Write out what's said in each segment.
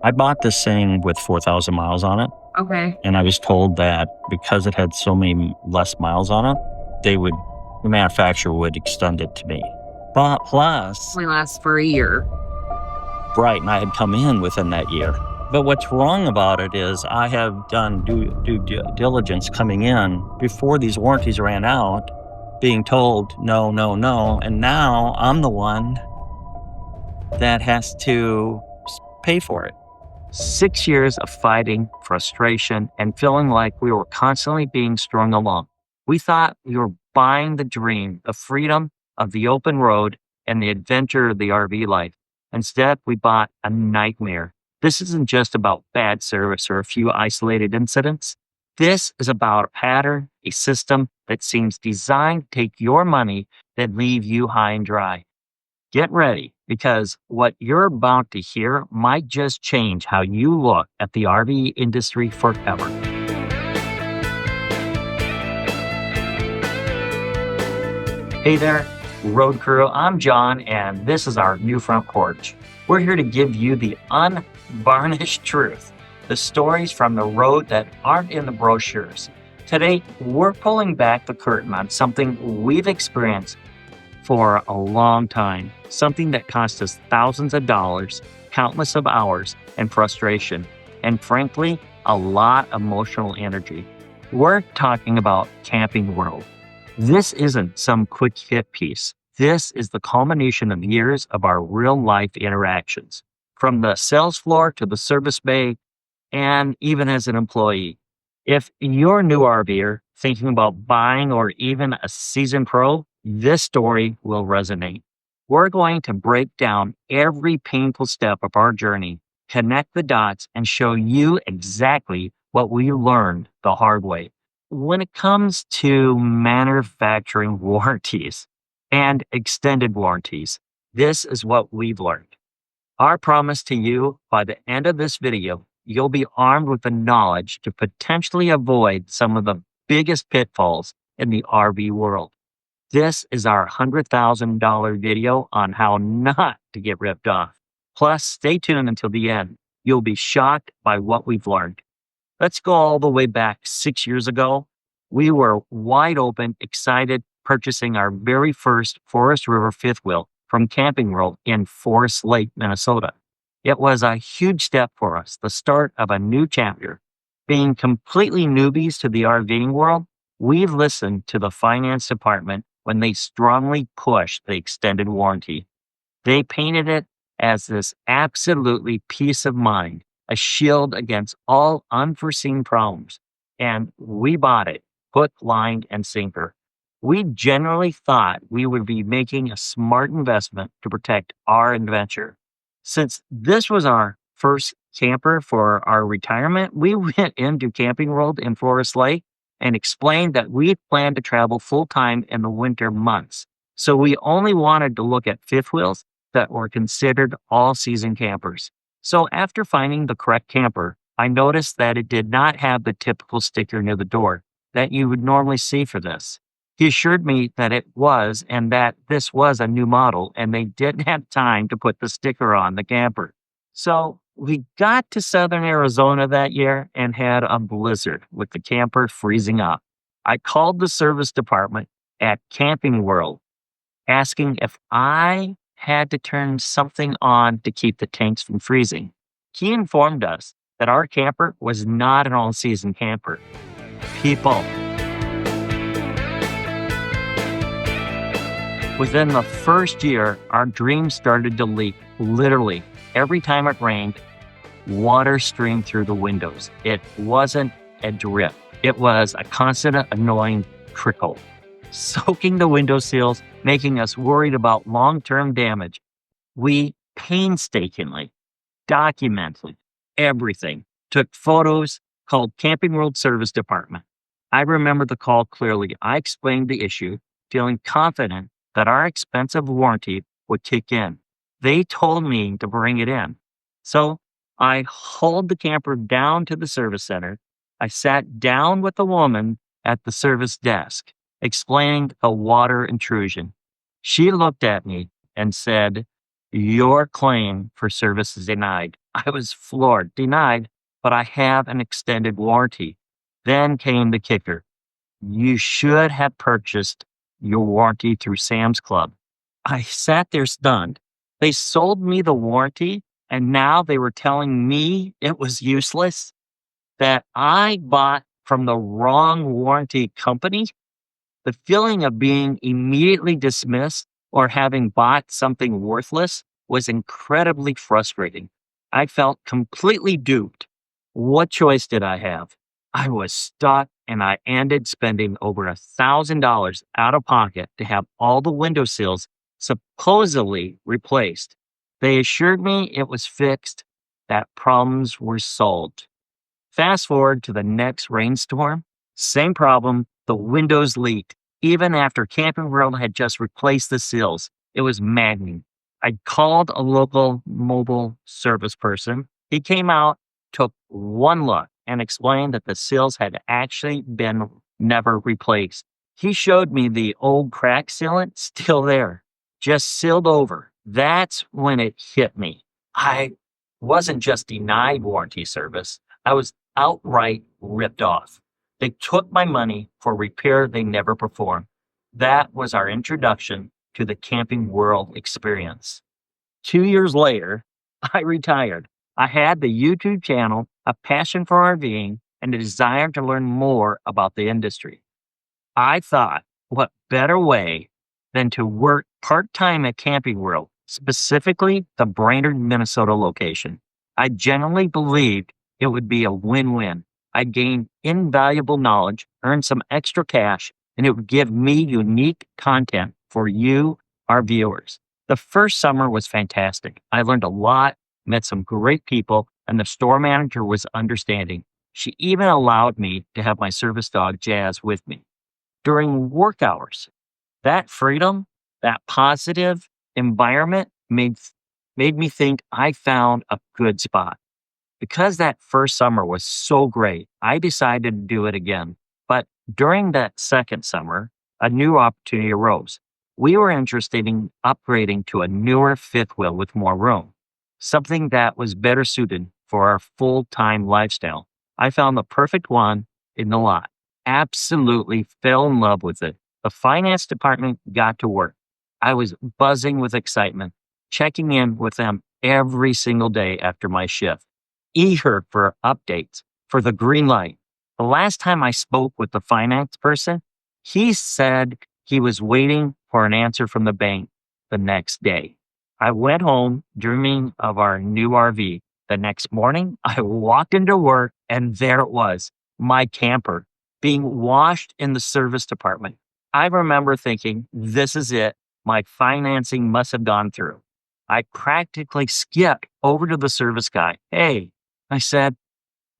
I bought this thing with 4,000 miles on it, Okay. and I was told that because it had so many less miles on it, the manufacturer would extend it to me. But plus, Only lasts for a year. right, and I had come in within that year. But what's wrong about it is I have done due diligence coming in before these warranties ran out, being told no, no, no. And now I'm the one that has to pay for it. 6 years of fighting, frustration, and feeling like we were constantly being strung along. We thought we were buying the dream, the freedom of the open road and the adventure of the RV life. Instead, we bought a nightmare. This isn't just about bad service or a few isolated incidents. This is about a pattern, a system that seems designed to take your money and leave you high and dry. Get ready because what you're about to hear might just change how you look at the RV industry forever. Hey there, road crew. I'm John, and this is our new front porch. We're here to give you the unvarnished truth, the stories from the road that aren't in the brochures. Today, we're pulling back the curtain on something we've experienced for a long time, something that cost us thousands of dollars, countless of hours, and frustration, and frankly, a lot of emotional energy. We're talking about Camping World. This isn't some quick hit piece. This is the culmination of years of our real life interactions, from the sales floor to the service bay, and even as an employee. If you're a new RVer thinking about buying or even a seasoned pro, this story will resonate. We're going to break down every painful step of our journey, connect the dots, and show you exactly what we learned the hard way. When it comes to manufacturing warranties and extended warranties, this is what we've learned. Our promise to you by the end of this video, you'll be armed with the knowledge to potentially avoid some of the biggest pitfalls in the RV world. This is our $100,000 video on how not to get ripped off. Plus, stay tuned until the end. You'll be shocked by what we've learned. Let's go all the way back 6 years ago. We were wide open, excited, purchasing our very first Forest River fifth wheel from Camping World in Forest Lake, Minnesota. It was a huge step for us, the start of a new chapter. Being completely newbies to the RVing world, we listened to the finance department when they strongly pushed the extended warranty. They painted it as this absolutely peace of mind, a shield against all unforeseen problems. And we bought it, hook, line, and sinker. We generally thought we would be making a smart investment to protect our adventure. Since this was our first camper for our retirement, we went into Camping World in Forest Lake and explained that we planned to travel full time in the winter months. So we only wanted to look at fifth wheels that were considered all season campers. So after finding the correct camper, I noticed that it did not have the typical sticker near the door that you would normally see for this. He assured me that it was and that this was a new model and they didn't have time to put the sticker on the camper. So we got to southern Arizona that year and had a blizzard with the camper freezing up. I called the service department at Camping World asking if I had to turn something on to keep the tanks from freezing. He informed us that our camper was not an all season camper. People, within the first year, our dream started to leak. Literally, every time it rained, water streamed through the windows. It wasn't a drip. It was a constant, annoying trickle, soaking the window sills, making us worried about long-term damage. We painstakingly documented everything, took photos, called Camping World Service Department. I remember the call clearly. I explained the issue, feeling confident that our expensive warranty would kick in. They told me to bring it in. So I hauled the camper down to the service center. I sat down with the woman at the service desk, explaining the water intrusion. She looked at me and said, "Your claim for service is denied. I was floored, denied, but I have an extended warranty. Then came the kicker. You should have purchased your warranty through Sam's Club. I sat there stunned. They sold me the warranty, and now they were telling me it was useless, that I bought from the wrong warranty company. The feeling of being immediately dismissed or having bought something worthless was incredibly frustrating. I felt completely duped. What choice did I have? I was stuck and I ended spending over $1,000 out of pocket to have all the window sills supposedly replaced. They assured me it was fixed, that problems were solved. Fast forward to the next rainstorm, same problem, the windows leaked. Even after Camping World had just replaced the sills, it was maddening. I called a local mobile service person. He came out, took one look, and explained that the sills had actually been never replaced. He showed me the old crack sealant still there, just sealed over. That's when it hit me. I wasn't just denied warranty service. I was outright ripped off. They took my money for repair they never performed. That was our introduction to the Camping World experience. 2 years later, I retired. I had the YouTube channel, a passion for RVing, and a desire to learn more about the industry. I thought, what better way than to work part time at Camping World, specifically the Brainerd, Minnesota location. I genuinely believed it would be a win win. I'd gain invaluable knowledge, earn some extra cash, and it would give me unique content for you, our viewers. The first summer was fantastic. I learned a lot, met some great people, and the store manager was understanding. She even allowed me to have my service dog, Jazz, with me during work hours. That freedom, that positive environment made me think I found a good spot. Because that first summer was so great, I decided to do it again. But during that second summer, a new opportunity arose. We were interested in upgrading to a newer fifth wheel with more room, something that was better suited for our full time lifestyle. I found the perfect one in the lot. Absolutely fell in love with it. The finance department got to work. I was buzzing with excitement, checking in with them every single day after my shift, eager for updates, for the green light. The last time I spoke with the finance person, he said he was waiting for an answer from the bank the next day. I went home dreaming of our new RV. The next morning, I walked into work and there it was, my camper, being washed in the service department. I remember thinking, this is it. My financing must have gone through. I practically skipped over to the service guy. Hey, I said,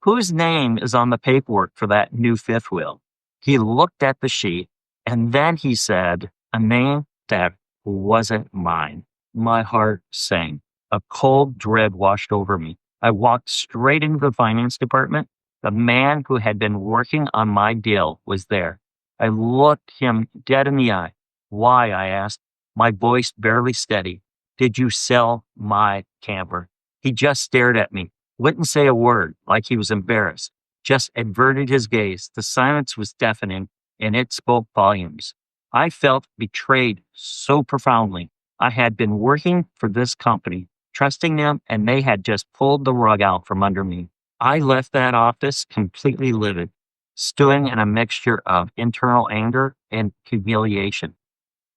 whose name is on the paperwork for that new fifth wheel? He looked at the sheet and then he said a name that wasn't mine. My heart sank. A cold dread washed over me. I walked straight into the finance department. The man who had been working on my deal was there. I looked him dead in the eye. Why? I asked, my voice barely steady. Did you sell my camper? He just stared at me, wouldn't say a word, like he was embarrassed, just averted his gaze. The silence was deafening, and it spoke volumes. I felt betrayed so profoundly. I had been working for this company, trusting them, and they had just pulled the rug out from under me. I left that office completely livid, stewing in a mixture of internal anger and humiliation.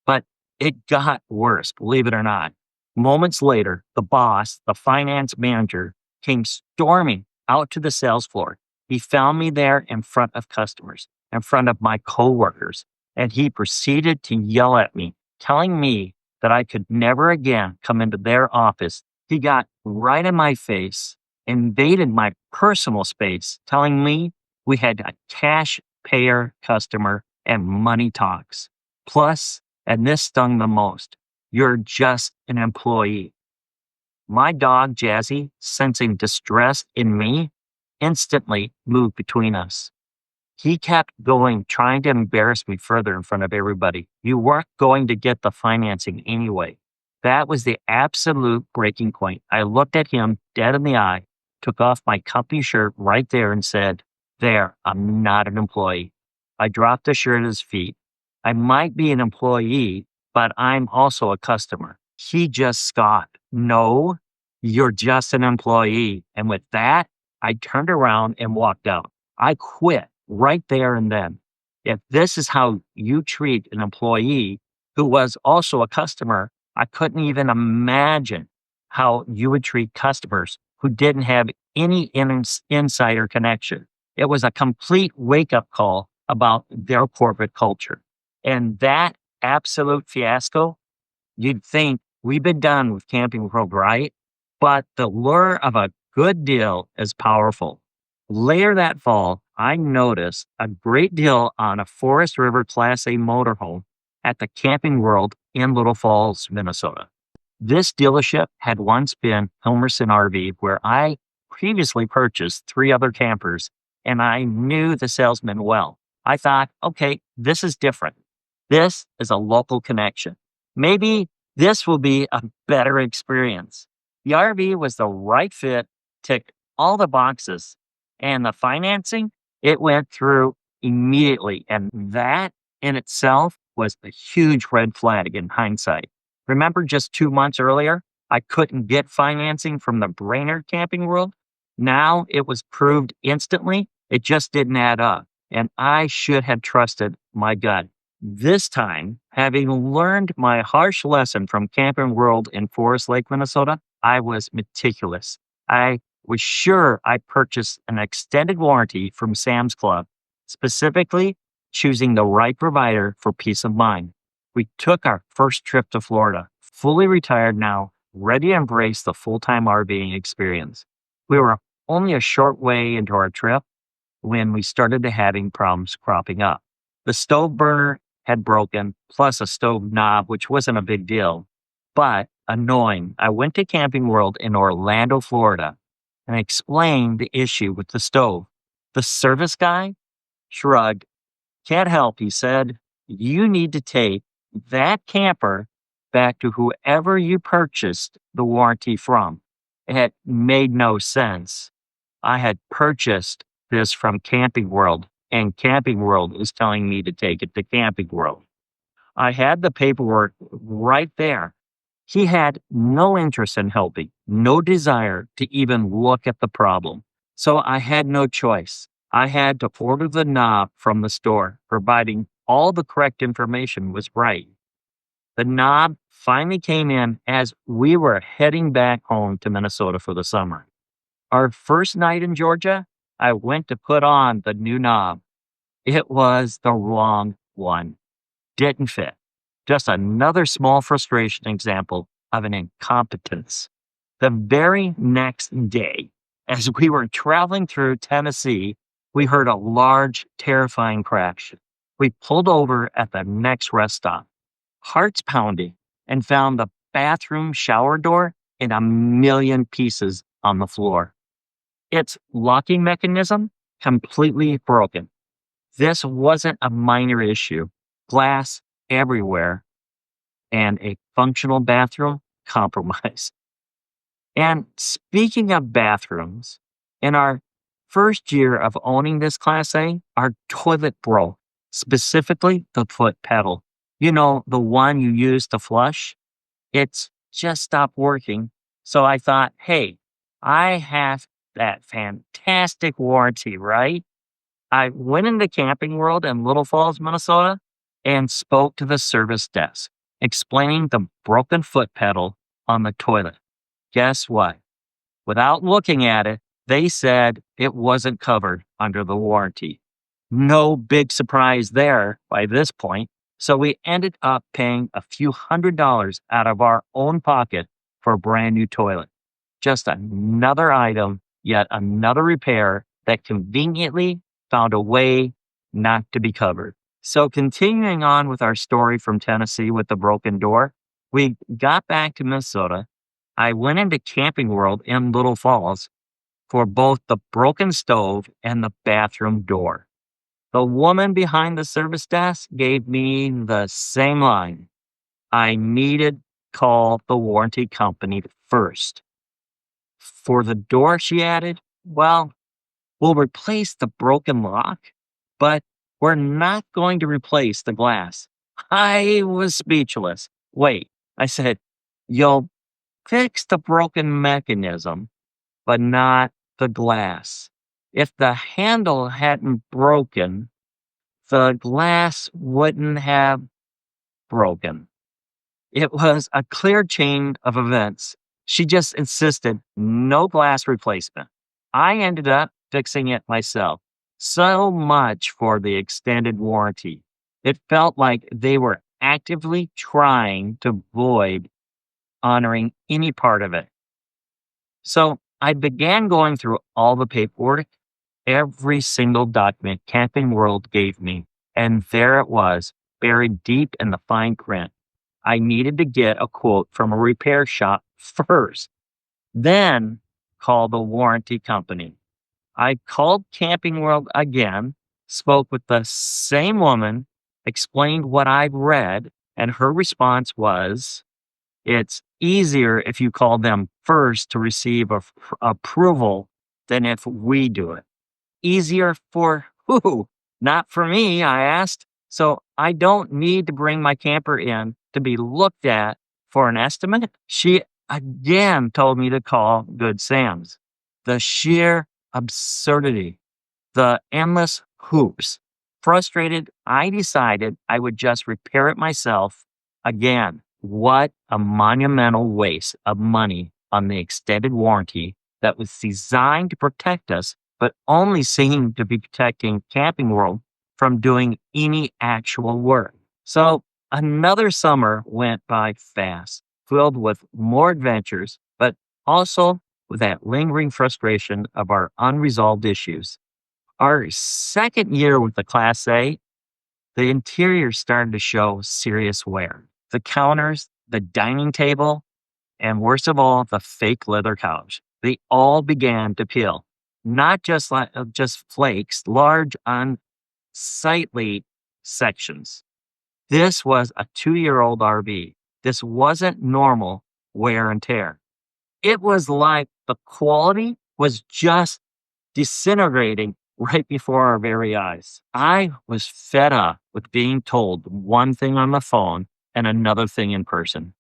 But it got worse, believe it or not. Moments later, the boss, the finance manager, came storming out to the sales floor. He found me there in front of customers, in front of my coworkers, and he proceeded to yell at me, telling me that I could never again come into their office. He got right in my face, invaded my personal space, telling me we had a cash payer customer and money talks. Plus, and this stung the most, you're just an employee. My dog, Jazzy, sensing distress in me, instantly moved between us. He kept going, trying to embarrass me further in front of everybody. You weren't going to get the financing anyway. That was the absolute breaking point. I looked at him dead in the eye, took off my company shirt right there and said, "There, I'm not an employee." I dropped the shirt at his feet. I might be an employee, but I'm also a customer. He just scoffed. "No, you're just an employee." And with that, I turned around and walked out. I quit right there and then. If this is how you treat an employee who was also a customer, I couldn't even imagine how you would treat customers who didn't have any insider connection. It was a complete wake up call about their corporate culture. And that absolute fiasco, you'd think we've been done with Camping World, right? But the lure of a good deal is powerful. Later that fall, I noticed a great deal on a Forest River Class A motorhome at the Camping World in Little Falls, Minnesota. This dealership had once been Hilmerson RV, where I previously purchased three other campers, and I knew the salesman well. I thought, okay, this is different. This is a local connection. Maybe this will be a better experience. The RV was the right fit, ticked all the boxes, and the financing, it went through immediately. And that in itself was a huge red flag in hindsight. Remember just 2 months earlier, I couldn't get financing from the Brainerd Camping World? Now it was proved instantly, it just didn't add up. And I should have trusted my gut. This time, having learned my harsh lesson from Camping World in Forest Lake, Minnesota, I was meticulous. I was sure I purchased an extended warranty from Sam's Club, specifically choosing the right provider for peace of mind. We took our first trip to Florida, fully retired now, ready to embrace the full-time RVing experience. We were only a short way into our trip when we started to having problems cropping up. The stove burner had broken, plus a stove knob, which wasn't a big deal, but annoying. I went to Camping World in Orlando, Florida, and explained the issue with the stove. The service guy shrugged. "Can't help," he said. "You need to take that camper back to whoever you purchased the warranty from." It made no sense. I had purchased this from Camping World, and Camping World is telling me to take it to Camping World. I had the paperwork right there. He had no interest in helping, no desire to even look at the problem. So I had no choice. I had to order the knob from the store, providing all the correct information was right. The knob finally came in as we were heading back home to Minnesota for the summer. Our first night in Georgia, I went to put on the new knob. It was the wrong one. Didn't fit. Just another small frustration example of an incompetence. The very next day, as we were traveling through Tennessee, we heard a large, terrifying crash. We pulled over at the next rest stop, hearts pounding, and found the bathroom shower door in a million pieces on the floor. Its locking mechanism completely broken. This wasn't a minor issue. Glass everywhere and a functional bathroom compromised. And speaking of bathrooms, in our first year of owning this Class A, our toilet broke, specifically the foot pedal. You know, the one you use to flush? It's just stopped working. So I thought, hey, I have that fantastic warranty, right? I went into Camping World in Little Falls, Minnesota, and spoke to the service desk, explaining the broken foot pedal on the toilet. Guess what? Without looking at it, they said it wasn't covered under the warranty. No big surprise there by this point. So we ended up paying a few $100s out of our own pocket for a brand new toilet. Just another item, yet another repair that conveniently found a way not to be covered. So continuing on with our story from Tennessee with the broken door, we got back to Minnesota. I went into Camping World in Little Falls for both the broken stove and the bathroom door. The woman behind the service desk gave me the same line. I needed call the warranty company first. For the door, she added, well, we'll replace the broken lock, but we're not going to replace the glass. I was speechless. Wait, I said, you'll fix the broken mechanism, but not the glass. If the handle hadn't broken, the glass wouldn't have broken. It was a clear chain of events. She just insisted no glass replacement. I ended up fixing it myself. So much for the extended warranty. It felt like they were actively trying to avoid honoring any part of it. So I began going through all the paperwork, every single document Camping World gave me, and there it was, buried deep in the fine print. I needed to get a quote from a repair shop first, then call the warranty company. I called Camping World again, spoke with the same woman, explained what I'd read, and her response was, it's easier if you call them first to receive approval than if we do it. Easier for who? Not for me, I asked. So I don't need to bring my camper in to be looked at for an estimate. She again told me to call Good Sam's. The sheer absurdity, the endless hoops. Frustrated, I decided I would just repair it myself. Again, what a monumental waste of money on the extended warranty that was designed to protect us, but only seemed to be protecting Camping World from doing any actual work. So another summer went by fast, filled with more adventures, but also with that lingering frustration of our unresolved issues. Our second year with the Class A, the interior started to show serious wear. The counters, the dining table, and worst of all, the fake leather couch. They all began to peel. Not just flakes, large, unsightly sections. This was a 2-year-old RV. This wasn't normal wear and tear. It was like the quality was just disintegrating right before our very eyes. I was fed up with being told one thing on the phone and another thing in person.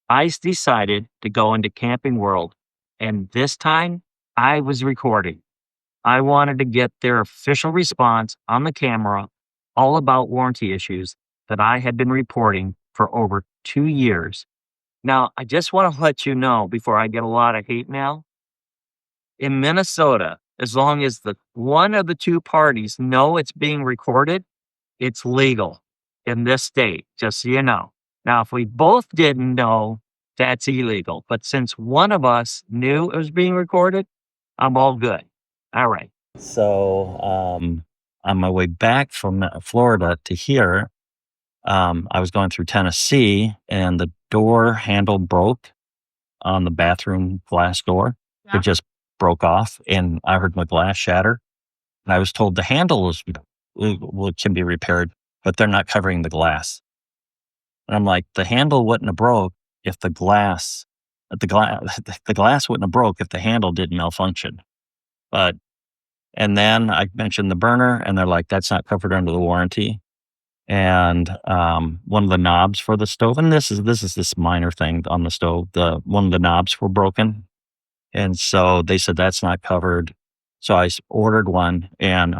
I decided to go into Camping World, and this time I was recording. I wanted to get their official response on the camera all about warranty issues that I had been reporting for over 2 years. Now, I just want to let you know before I get a lot of hate mail, in Minnesota, as long as the one of the two parties know it's being recorded, it's legal in this state, just so you know. Now, if we both didn't know, that's illegal. But since one of us knew it was being recorded, I'm all good. All right. So, on my way back from Florida to here, I was going through Tennessee and the door handle broke on the bathroom glass door. Yeah. It just broke off and I heard my glass shatter. And I was told the handle can be repaired, but they're not covering the glass. And I'm like, the handle wouldn't have broke if the glass wouldn't have broke if the handle didn't malfunction. And then I mentioned the burner and they're like, that's not covered under the warranty. And one of the knobs for the stove, and this is this minor thing on the stove, one of the knobs were broken. And so they said that's not covered. So I ordered one and I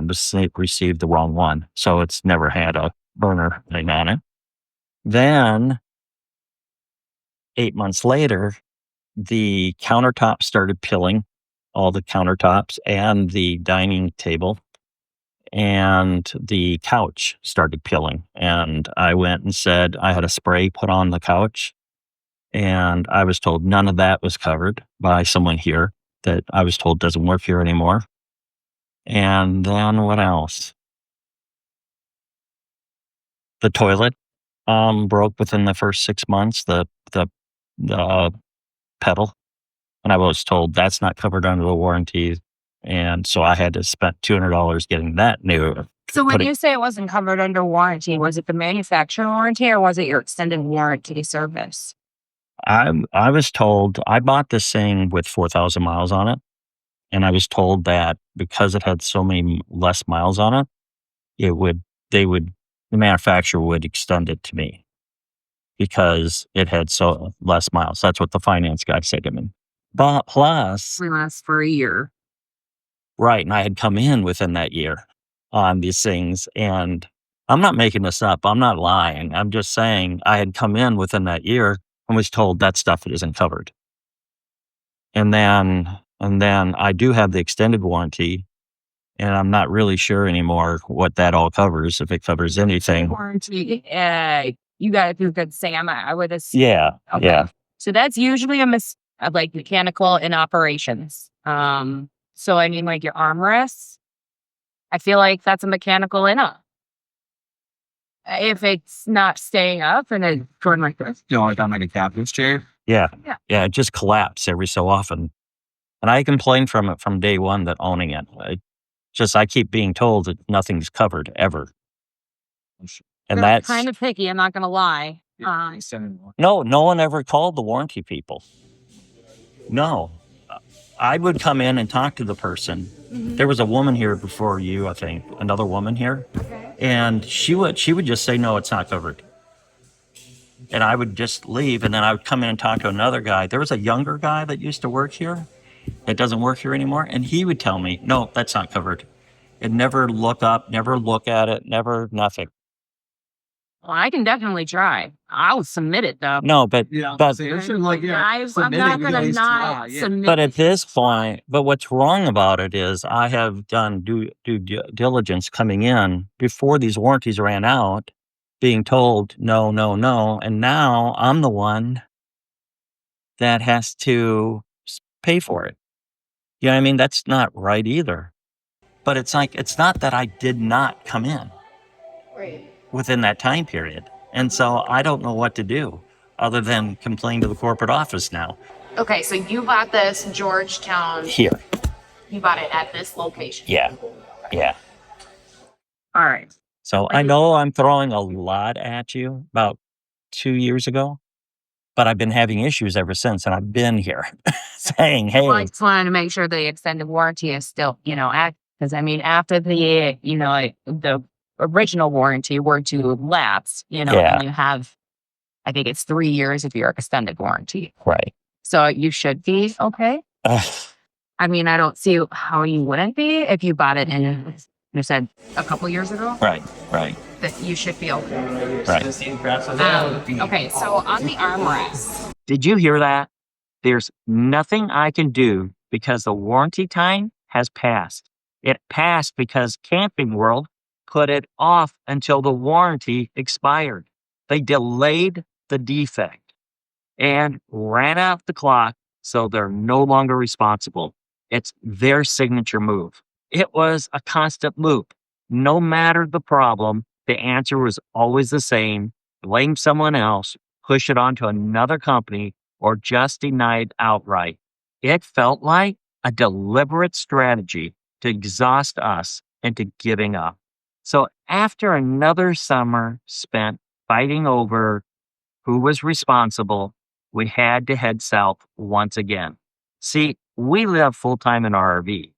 received the wrong one. So it's never had a burner thing on it. Then 8 months later, the countertop started peeling, all the countertops and the dining table, and the couch started peeling. And I went and said I had a spray put on the couch, and I was told none of that was covered by someone here that I was told doesn't work here anymore. And then what else? The toilet broke within the first 6 months, the pedal. And I was told that's not covered under the warranty. And so I had to spend $200 getting that new. So when you say it wasn't covered under warranty, was it the manufacturer warranty or was it your extended warranty service? I was told I bought this thing with 4,000 miles on it, and I was told that because it had so many less miles on it, it would they would the manufacturer would extend it to me because it had so less miles. That's what the finance guy said to me. But plus, We last for a year. right, and I had come in within that year on these things, and I'm not making this up. I'm not lying. I'm just saying I had come in within that year and was told that stuff isn't covered. And then I do have the extended warranty, and I'm not really sure anymore what that all covers, if it covers anything. Warranty. You got to do good, Sam. I would assume. Yeah, Okay. yeah. So that's usually like mechanical in operations. So I mean, like your armrests, I feel like that's a mechanical in up. If it's not staying up and it's going like this. I've done like a captain's chair. Yeah. Yeah. Yeah, it just collapsed every so often. And I complained from it from day one that owning it. I keep being told that nothing's covered ever. And They're that's kind of picky. I'm not going to lie. no one ever called the warranty people. No. I would come in and talk to the person. There was a woman here before you, I think, another woman here. Okay. And she would just say, no, it's not covered. And I would just leave, and then I would come in and talk to another guy. There was a younger guy that used to work here that doesn't work here anymore, and he would tell me, no, that's not covered. And never look up, never look at it, never nothing. Well, I can definitely try. I'll submit it though. No, but I'm not going to not submit. But at this point, what's wrong about it is I have done due diligence coming in before these warranties ran out, being told no, no, no, and now I'm the one that has to pay for it. You know what I mean? That's not right either. But it's like, it's not that I did not come in within that time period. And so I don't know what to do other than complain to the corporate office now. Okay, so you bought this Georgetown. Here. You bought it at this location. Yeah. Yeah. All right. So I know I'm throwing a lot at you about 2 years ago, but I've been having issues ever since, and I've been here saying, hey. Well, I just wanted to make sure the extended warranty is still, because I mean, after the, the original warranty were to lapse, and you have, I think it's 3 years of your extended warranty. Right. So you should be okay. I mean, I don't see how you wouldn't be if you bought it in, you said a couple years ago. Right. That you should be okay. Right. Okay, so on the armrest. Did you hear that? There's nothing I can do because the warranty time has passed. It passed because Camping World put it off until the warranty expired. They delayed the defect and ran out the clock, so they're no longer responsible. It's their signature move. It was a constant loop. No matter the problem, the answer was always the same: blame someone else, push it onto another company, or just deny it outright. It felt like a deliberate strategy to exhaust us into giving up. So after another summer spent fighting over who was responsible, we had to head south once again. See, we live full-time in our RV.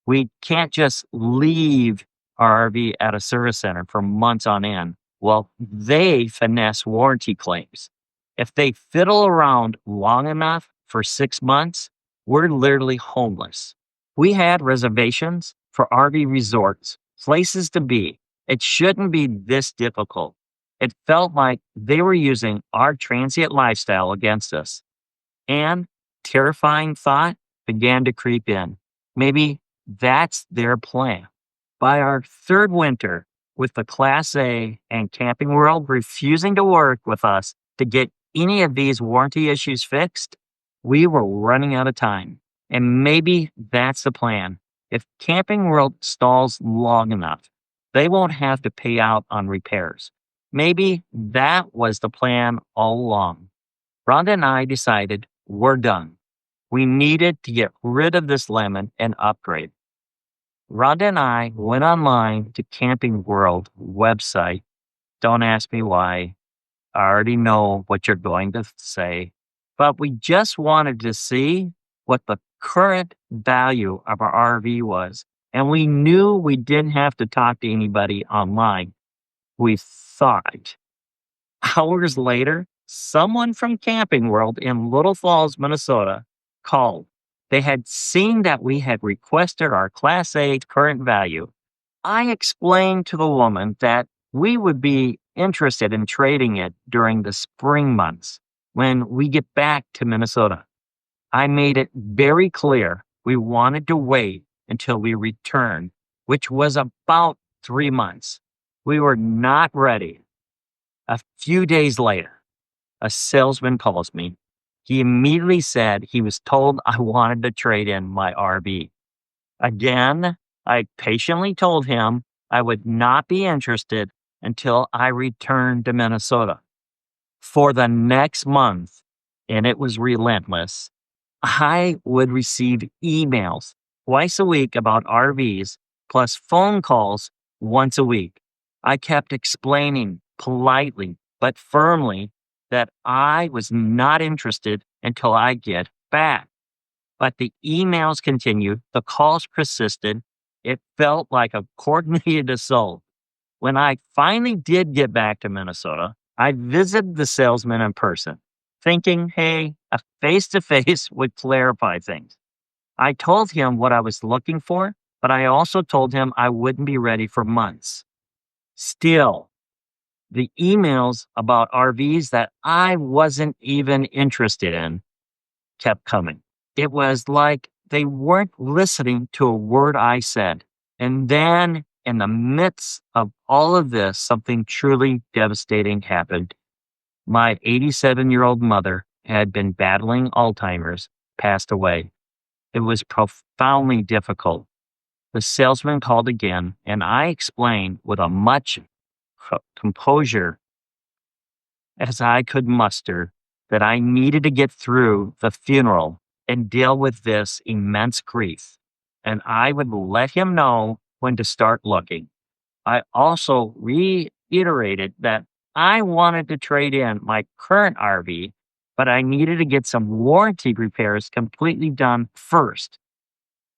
We can't just leave our RV at a service center for months on end. Well, they finesse warranty claims. If they fiddle around long enough for 6 months, we're literally homeless. We had reservations for RV resorts, places to be. It shouldn't be this difficult. It felt like they were using our transient lifestyle against us. And terrifying thought began to creep in. Maybe that's their plan. By our third winter, with the Class A and Camping World refusing to work with us to get any of these warranty issues fixed, we were running out of time. And maybe that's the plan. If Camping World stalls long enough, they won't have to pay out on repairs. Maybe that was the plan all along. Rhonda and I decided we're done. We needed to get rid of this lemon and upgrade. Rhonda and I went online to Camping World website. Don't ask me why. I already know what you're going to say. but we just wanted to see what the current value of our RV was. And we knew we didn't have to talk to anybody online. We thought. Hours later, someone from Camping World in Little Falls, Minnesota called. They had seen that we had requested our Class A current value. I explained to the woman that we would be interested in trading it during the spring months when we get back to Minnesota. I made it very clear we wanted to wait until we returned, which was about 3 months. We were not ready. A few days later, a salesman calls me. He immediately said he was told I wanted to trade in my RV. Again, I patiently told him I would not be interested until I returned to Minnesota. For the next month, and it was relentless, I would receive emails twice a week about RVs, plus phone calls once a week. I kept explaining politely but firmly that I was not interested until I get back. But the emails continued, the calls persisted. It felt like a coordinated assault. When I finally did get back to Minnesota, I visited the salesman in person, thinking, hey, a face to face would clarify things. I told him what I was looking for, but I also told him I wouldn't be ready for months. Still, the emails about RVs that I wasn't even interested in kept coming. It was like they weren't listening to a word I said. And then, in the midst of all of this, something truly devastating happened. My 87-year-old mother had been battling Alzheimer's, passed away. It was profoundly difficult. The salesman called again, and I explained with a much composure as I could muster that I needed to get through the funeral and deal with this immense grief, and I would let him know when to start looking. I also reiterated that I wanted to trade in my current RV, but I needed to get some warranty repairs completely done first,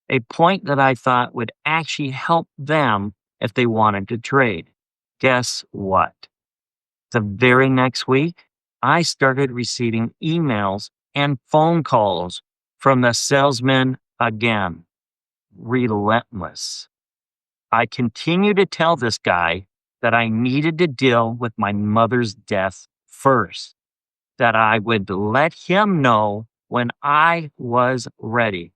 a point that I thought would actually help them if they wanted to trade. Guess what? The very next week, I started receiving emails and phone calls from the salesman again. Relentless. I continued to tell this guy that I needed to deal with my mother's death first, that I would let him know when I was ready.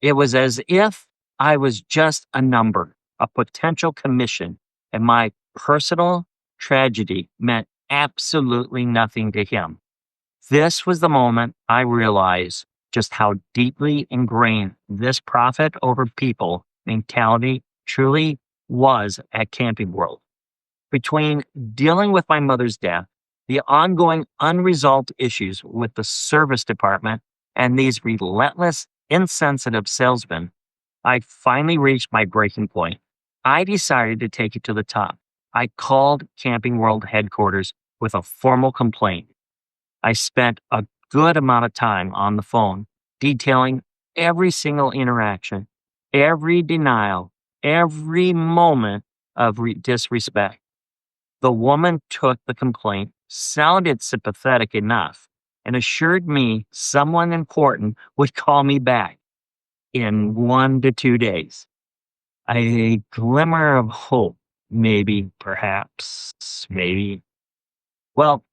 It was as if I was just a number, a potential commission, and my personal tragedy meant absolutely nothing to him. This was the moment I realized just how deeply ingrained this profit over people mentality truly was at Camping World. Between dealing with my mother's death, the ongoing unresolved issues with the service department, and these relentless, insensitive salesmen, I finally reached my breaking point. I decided to take it to the top. I called Camping World headquarters with a formal complaint. I spent a good amount of time on the phone detailing every single interaction, every denial, every moment of disrespect. The woman took the complaint, sounded sympathetic enough, and assured me someone important would call me back in 1 to 2 days. A glimmer of hope, maybe, perhaps, maybe. Well,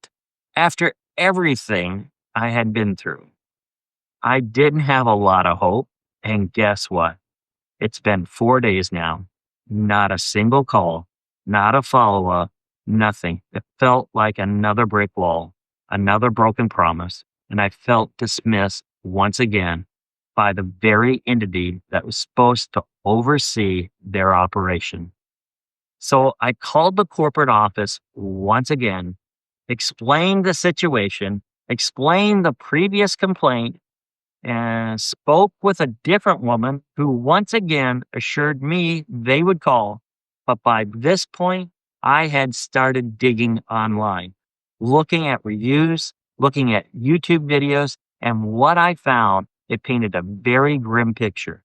after everything I had been through, I didn't have a lot of hope. And guess what? It's been 4 days now. Not a single call, not a follow up, nothing. It felt like another brick wall, another broken promise. And I felt dismissed once again by the very entity that was supposed to oversee their operation. So I called the corporate office once again, explained the situation, explained the previous complaint, and spoke with a different woman who once again assured me they would call. But by this point, I had started digging online, looking at reviews, looking at YouTube videos, and what I found, it painted a very grim picture.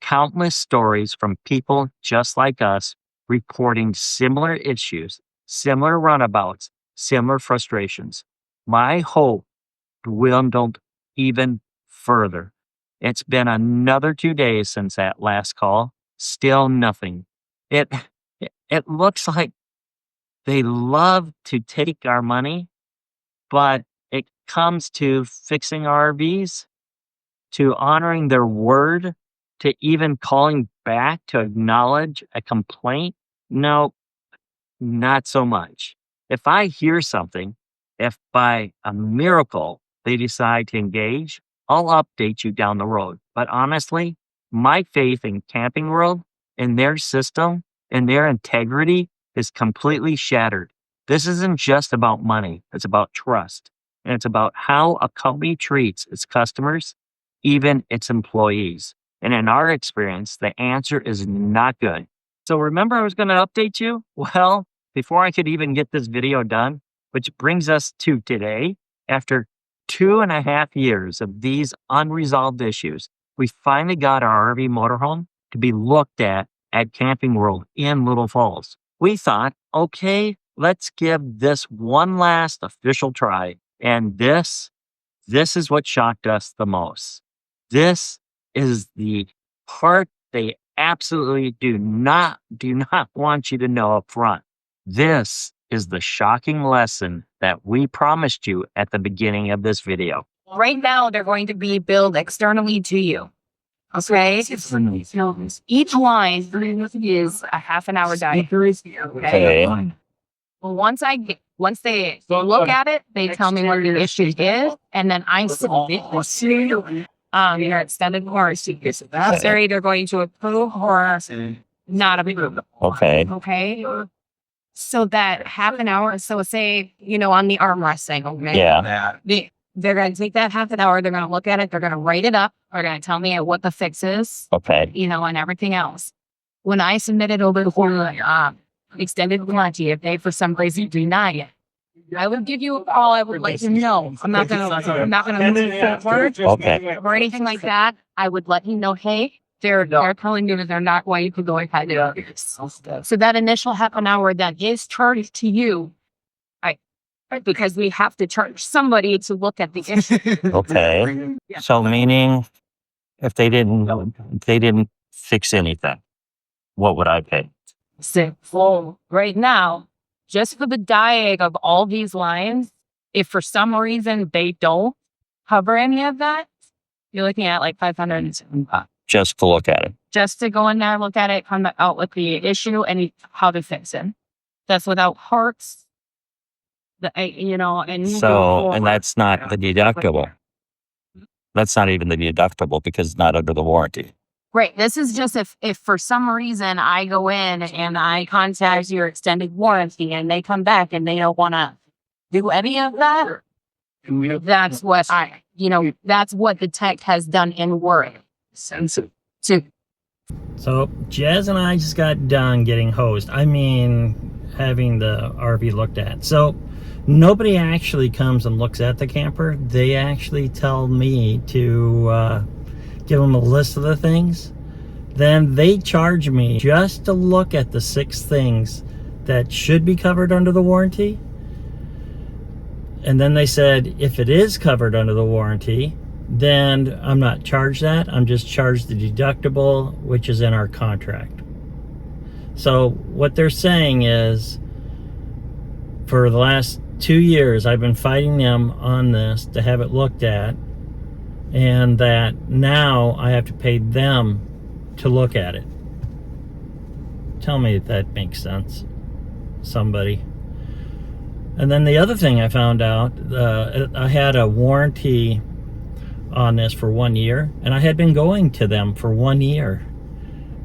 Countless stories from people just like us reporting similar issues, similar runabouts, similar frustrations. My hope dwindled even further. It's been another 2 days since that last call. Still nothing. It it looks like they love to take our money, but it comes to fixing RVs, to honoring their word, to even calling back to acknowledge a complaint. No, not so much. If I hear something, if by a miracle they decide to engage, I'll update you down the road. But honestly, my faith in Camping World, in their system, in their integrity is completely shattered. This isn't just about money, it's about trust. And it's about how a company treats its customers, even its employees. And in our experience, the answer is not good. So remember I was going to update you? Well, before I could even get this video done, which brings us to today, after 2.5 years of these unresolved issues, we finally got our RV motorhome to be looked at Camping World in Little Falls. We thought, okay, let's give this one last official try. And this is what shocked us the most. This is the part they absolutely do not want you to know up front. This is the shocking lesson that we promised you at the beginning of this video. Right now, they're going to be billed externally to you. Okay? Each line is a half an hour diet. Okay. Well, once they look at it, they tell me what the issue is, and then I submit your extended warranty. Sorry, they're going to approve or not approve. Okay. Okay. So that half an hour, so say, on the arm wrestling, okay? Yeah. They're going to take that half an hour, they're going to look at it, they're going to write it up, they're going to tell me what the fix is, Okay. and everything else. When I submit it over for extended warranty, if they for some reason deny it, I would give you a call. I would let you know. I'm not gonna move forward Okay. or anything like that. I would let you know, hey, they're telling you that they're not going to go ahead and do this. So that initial half an hour that is charged to you, because we have to charge somebody to look at the issue. Okay. So meaning if they didn't fix anything, what would I pay? So right now, just for the diag of all these lines, if for some reason they don't cover any of that, you're looking at like $507 Just to look at it. just to go in there, look at it, come out with the issue and how to fix it. That's without parts. And So, and that's not the deductible. That's not even the deductible because it's not under the warranty. Right. This is just if for some reason I go in and I contact your extended warranty and they come back and they don't want to do any of that, that's what that's what the tech has done in work. So Jazz and I just got done getting hosed. I mean, having the RV looked at. So nobody actually comes and looks at the camper. They actually tell me to give them a list of the things. Then they charge me just to look at the 6 things that should be covered under the warranty. And then they said, if it is covered under the warranty, then I'm not charged that. I'm just charged the deductible, which is in our contract. So what they're saying is, for the last 2 years, I've been fighting them on this to have it looked at, and that now I have to pay them to look at it. Tell me if that makes sense, somebody. And then the other thing I found out, I had a warranty on this for 1 year, and I had been going to them for 1 year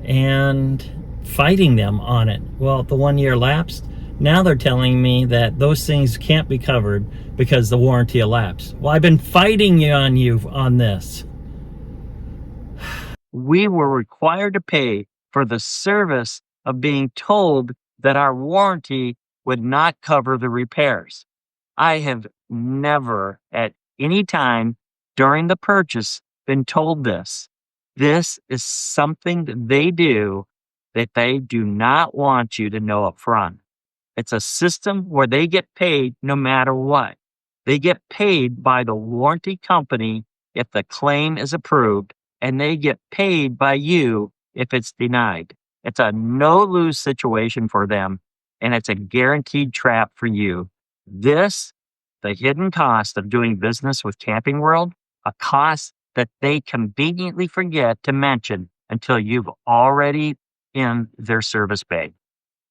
and fighting them on it. Well, the 1 year lapsed. Now they're telling me that those things can't be covered because the warranty elapsed. Well, I've been fighting you on this. We were required to pay for the service of being told that our warranty would not cover the repairs. I have never at any time during the purchase been told this. This is something that they do that they do not want you to know up front. It's a system where they get paid no matter what. They get paid by the warranty company if the claim is approved, and they get paid by you if it's denied. It's a no-lose situation for them, and it's a guaranteed trap for you. This, the hidden cost of doing business with Camping World, a cost that they conveniently forget to mention until you've already in their service bay.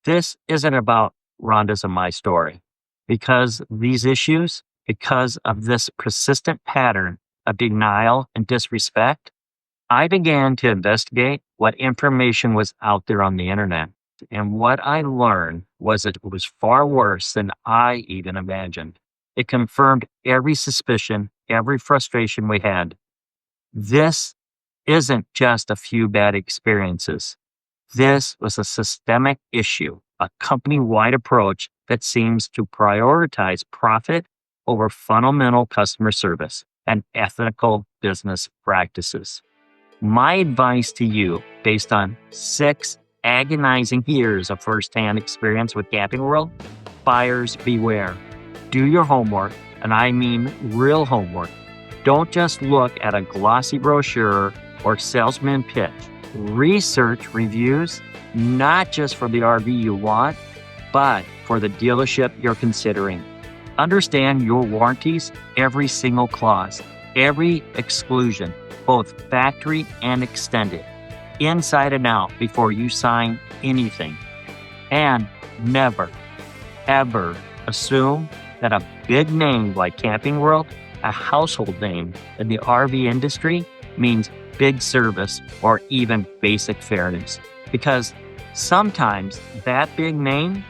This isn't about Rhonda's and my story. Because these issues, because of this persistent pattern of denial and disrespect, I began to investigate what information was out there on the internet. And what I learned was that it was far worse than I even imagined. It confirmed every suspicion, every frustration we had. This isn't just a few bad experiences. This was a systemic issue, a company-wide approach that seems to prioritize profit over fundamental customer service and ethical business practices. My advice to you, based on 6 agonizing years of firsthand experience with Camping World, buyers beware. Do your homework, and I mean real homework. Don't just look at a glossy brochure or salesman pitch. Research reviews, not just for the RV you want, but for the dealership you're considering. Understand your warranties, every single clause, every exclusion, both factory and extended, inside and out before you sign anything. And never, ever assume that a big name like Camping World, a household name in the RV industry, means big service or even basic fairness. Because sometimes that big name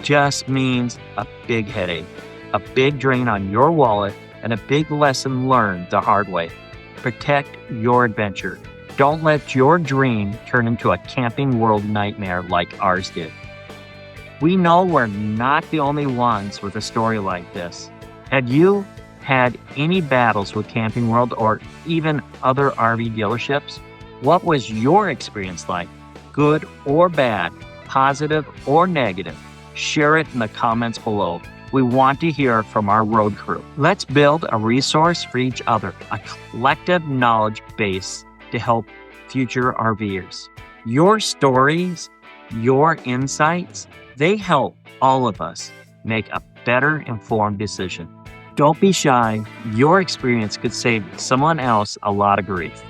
just means a big headache, a big drain on your wallet, and a big lesson learned the hard way. Protect your adventure. Don't let your dream turn into a Camping World nightmare like ours did. We know we're not the only ones with a story like this. Have you had any battles with Camping World or even other RV dealerships? What was your experience like? Good or bad, positive or negative? Share it in the comments below. We want to hear from our road crew. Let's build a resource for each other, a collective knowledge base to help future RVers. Your stories, your insights, they help all of us make a better informed decision. Don't be shy. Your experience could save someone else a lot of grief.